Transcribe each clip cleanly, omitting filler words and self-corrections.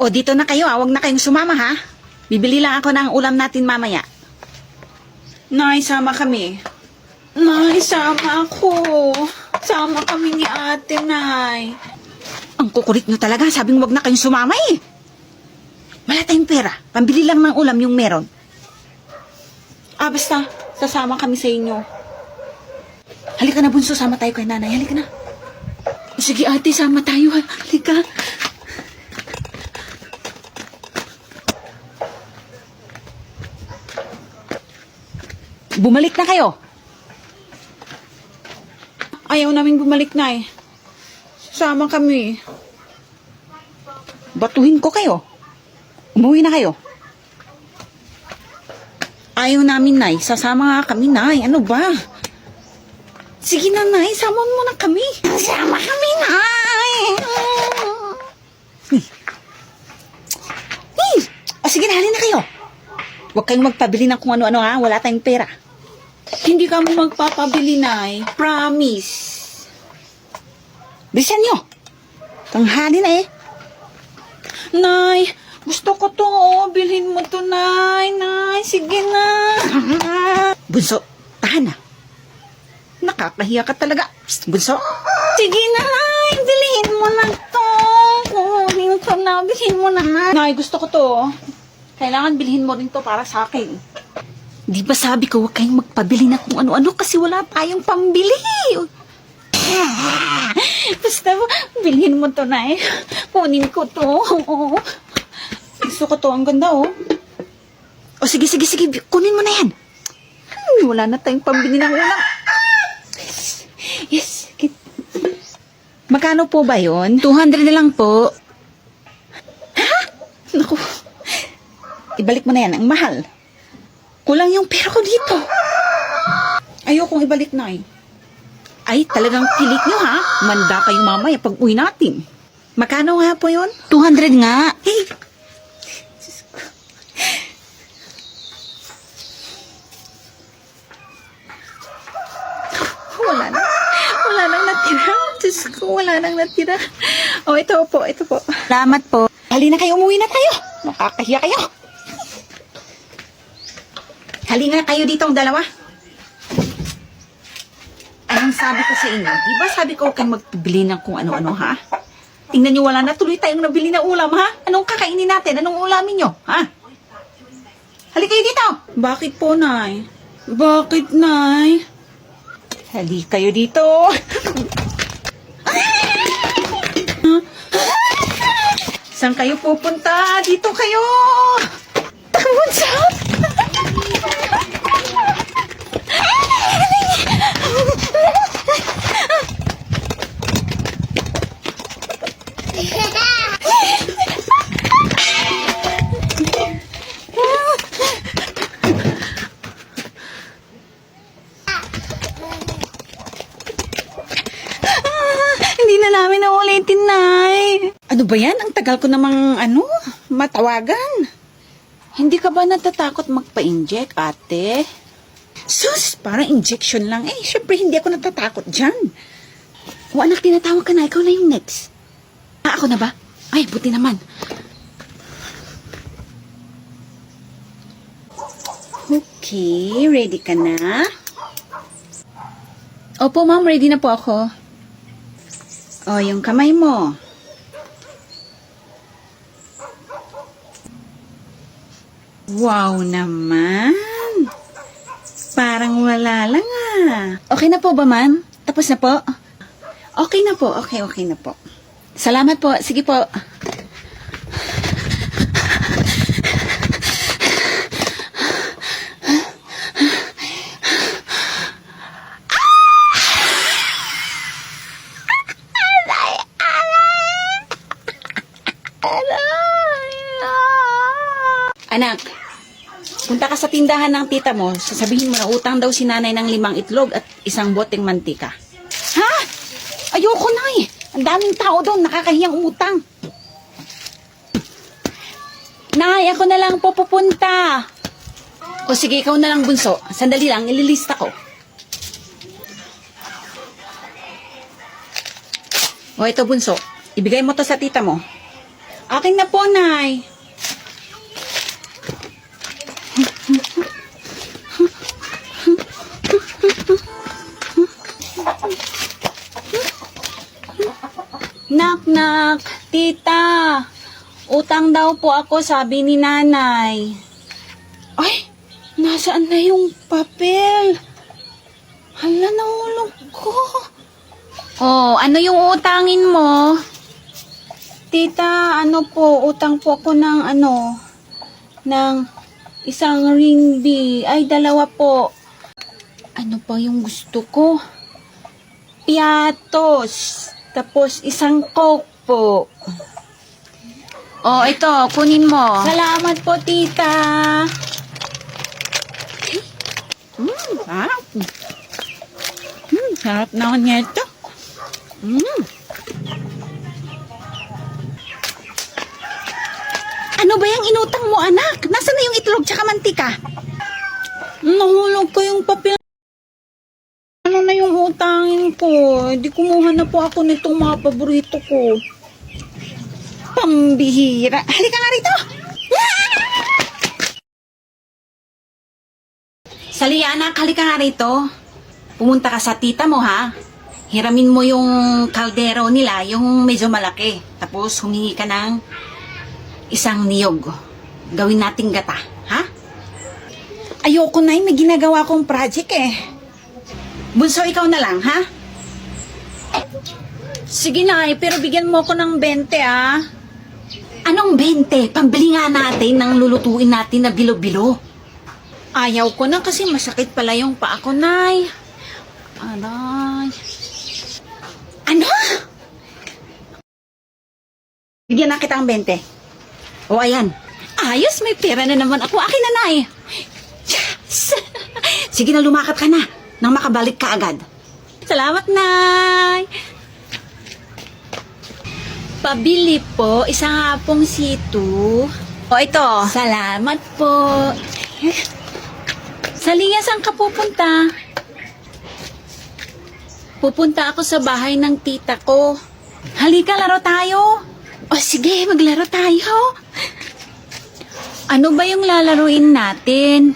O dito na kayo, huwag na kayong sumama ha. Bibili lang ako ng ulam natin mamaya. Nay, sama kami. Nay, sama ako. Sama kami ni ate, Nay. Ang kukulit nyo talaga, sabing huwag na kayong sumama eh. Wala tayong pera, pambili lang ng ulam yung meron. Basta, sasama kami sa inyo. Halika na bunso, sama tayo kay nanay, halika na. Sige ate, sama tayo, halika. Bumalik na kayo. Ayaw namin bumalik na eh. Sama kami. Batuhin ko kayo. Umuwi na kayo. Ayaw namin, Nay. Sasama nga kami, Nay. Ano ba? Sige na, Nay. Sama mo na kami. Sama kami, Nay. Sige na, halin na kayo. Huwag kayong magpabili ng kung ano-ano, ha? Wala tayong pera. Hindi kami magpapabili, Nay. Promise. Bilisan nyo. Tanghali na eh. Nay, gusto ko to. Bilhin mo to, Nay. Nay, sige na. Bunso, tahan na. Nakakahiya ka talaga. Psst, Bunso. Sige na, Nay. Bilhin mo na to. Bilhin ko na. Bilhin mo na, Nay. Nay, gusto ko to. Kailangan bilhin mo rin to para sa akin. Di ba sabi ko huwag kayong magpabili na kung ano-ano kasi wala tayong pambili. Basta bilhin mo to, Nay. Kunin ko to. Gusto ko to. Ang ganda, oh. O sige. Kunin mo na yan. Wala na tayong pambili ng ulam. Yes. Magkano po ba yun? 200 na lang po. Ha? Naku. Ibalik mo na yan. Ang mahal. Kulang yung pera ko dito. Ayokong ibalik, Nay. Ay, talagang pilit nyo, ha? Manda kayo mamaya pag uwi natin. Magkano nga po yun? 200 nga. Hey! Wala nang natira. Diyos ko, wala nang natira. O, ito po. Salamat po. Halina kayo, umuwi na tayo. Nakakahiya kayo. Halina kayo dito ang dalawa. Anong sabi ko sa inyo? Di ba sabi ko kayong magbili ng kung ano-ano, ha? Tingnan nyo, wala na tuloy tayong nabili na ulam, ha? Anong kakainin natin? Anong ulamin nyo, ha? Halika kayo dito. Bakit po, Nay? Bakit, Nay? Halika kayo dito. Saan kayo pupunta? Dito kayo. What's up? Hindi na namin naulitin, Nay. Ano ba yan? Ang tagal ko namang, matawagan. Hindi ka ba natatakot magpa-inject, ate? Sus, parang injection lang. Syempre hindi ako natatakot dyan. O anak, tinatawag ka na. Ikaw na yung next. Ako na ba? Ay, buti naman. Okay, ready ka na? Opo, ma'am. Ready na po ako. O, yung kamay mo. Wow naman. Parang wala lang Okay na po ba, ma'am? Tapos na po? Okay na po. Okay na po. Salamat po. Sige po. Anak, punta ka sa tindahan ng tita mo, sasabihin mo na utang daw si nanay ng 5 itlog at 1 boteng mantika. Ha? Ayoko na eh. Ang daming tao doon, nakakahiyang utang. Nay, ako na lang po pupunta. O sige, ikaw na lang, bunso. Sandali lang, ililista ko. O ito, bunso. Ibigay mo to sa tita mo. Akin na po, Nay. Nak, nak, tita. Utang daw po ako, sabi ni nanay. Ay, nasaan na yung papel? Hala, nahulog ko. Oh, ano yung utangin mo? Tita, ano po, utang po ako ng ng isang ringgit. Ay, 2 po. Ano pa yung gusto ko? Piatos. Tapos, isang Coke po. Oh, ito, kunin mo. Salamat po, tita. Sarap. Sarap naman niya ito. Ano ba yung inutang mo, anak? Nasaan na yung itlog tsaka mantika? Nahulog ko yung papel. Ano na yung utangin ko? Hindi kumuha na po ako nitong mga paborito ko. Pambihira. Halika nga rito. Sali, anak. Halika nga rito. Pumunta ka sa tita mo, ha? Hiramin mo yung kaldero nila, yung medyo malaki. Tapos humingi ka ng isang niyog. Gawin nating gata, ha? Ayoko na, may ginagawa kong project eh. Bunso, ikaw na lang, ha? Sige na, pero bigyan mo ko ng 20, ah. Anong 20? Pambili nga natin ng lulutuin natin na bilo-bilo. Ayaw ko na kasi masakit pala yung paa ko, Nay. Aray. Ano? Bigyan na kita ng 20. O, ayan. Ayos, may pera na naman ako. Akin na, Nay. Yes! Sige na, lumakad ka na. Nang makabalik ka agad. Salamat, Nay. Pabili po, isang hapong situ. O, ito. Salamat po. Saliya, saan ka pupunta? Pupunta ako sa bahay ng tita ko. Halika, laro tayo. O, sige, maglaro tayo. Ano ba yung lalaruin natin?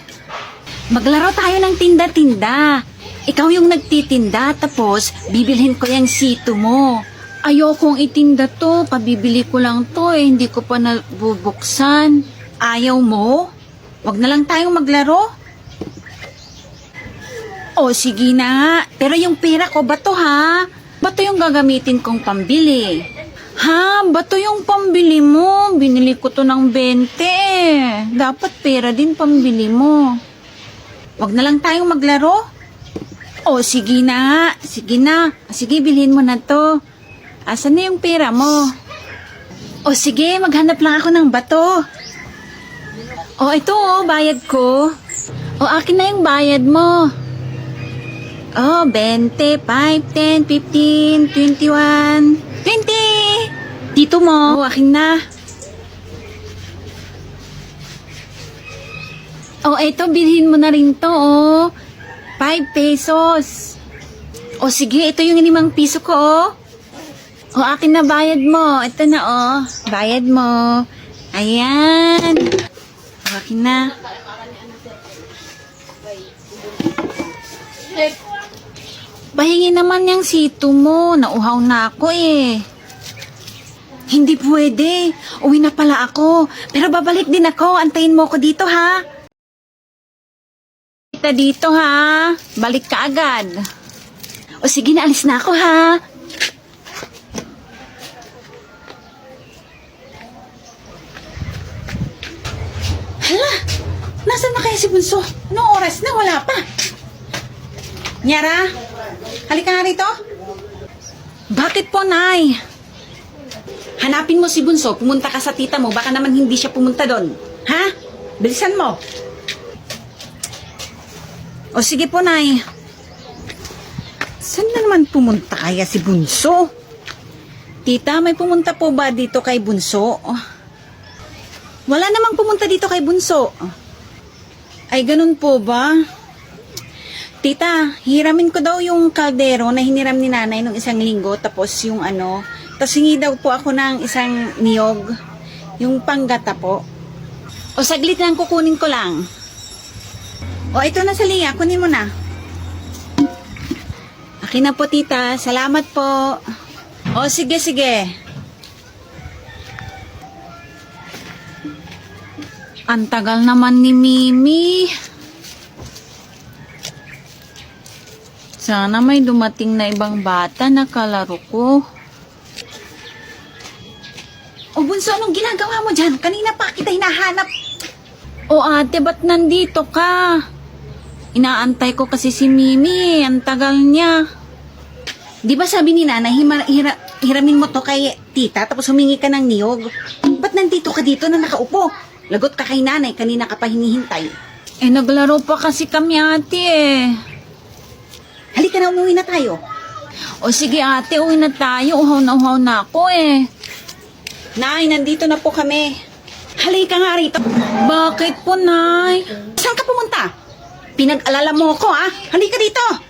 Maglaro tayo ng tinda-tinda. Ikaw yung nagtitinda, tapos bibilhin ko yung situ mo. Ayokong itinda to, pabibili ko lang to eh, hindi ko pa nabubuksan. Ayaw mo? Wag na lang tayong maglaro. O, sige na nga. Pero yung pera ko, bato ha? Bato yung gagamitin kong pambili. Ha? Bato yung pambili mo? Binili ko to ng 20. Dapat pera din pambili mo. Wag na lang tayong maglaro. O, sige na nga. Sige na. Sige, bilhin mo na to. Asan na yung pera mo? O, sige, maghanap lang ako ng bato. O, ito bayad ko. O, akin na yung bayad mo. Oh, 20, 5, 10, 15, 21, 20! Dito mo. Oh, akin na. Oh, eto, bilhin mo na rin to, oh. 5 pesos. Oh, sige, ito yung 5 piso ko, oh. Oh, akin na bayad mo. Ito na, oh. Bayad mo. Ayan. Oh, akin na. Pahingi naman yung situ mo. Nauhaw na ako eh. Hindi pwede. Uwi na pala ako. Pero babalik din ako. Antayin mo ko dito ha. Kita dito ha. Balik ka agad. O sige na, alis na ako ha. Hala, nasaan na kaya si Bunso? Anong oras na? Wala pa. Nyara, halika nga rito. Bakit po, Nay? Hanapin mo si Bunso, pumunta ka sa tita mo, baka naman hindi siya pumunta doon. Ha? Bilisan mo. O sige po, Nay. Saan na naman pumunta kaya si Bunso? Tita, may pumunta po ba dito kay Bunso? Wala namang pumunta dito kay Bunso. Ay, ganun po ba? Tita, hiramin ko daw yung kaldero na hiniram ni nanay nung 1 linggo, tapos yung tapos hingi daw po ako ng isang niyog. Yung panggata po. O saglit lang, kukunin ko lang. O ito na sa Lia, kunin mo na. Akin na po tita, salamat po. O sige, sige. Ang tagal naman ni Mimi. Sana may dumating na ibang bata na kalaro ko. O Bunso, anong ginagawa mo dyan? Kanina pa kita hinahanap. O ate, ba't nandito ka? Inaantay ko kasi si Mimi. Ang tagal niya. Di ba sabi ni nanay, hiramin mo to kay tita tapos humingi ka ng niyog? Ba't nandito ka dito na nakaupo? Lagot ka kay nanay, kanina ka pa hinihintay. Eh, naglaro pa kasi kami ate eh. Halika na, umuwi na tayo. O sige ate, uwi na tayo. Uhaw na ako eh. Nay, nandito na po kami. Halika nga rito. Bakit po, Nay? Saan ka pumunta? Pinag-alala mo ako, ah. Halika dito.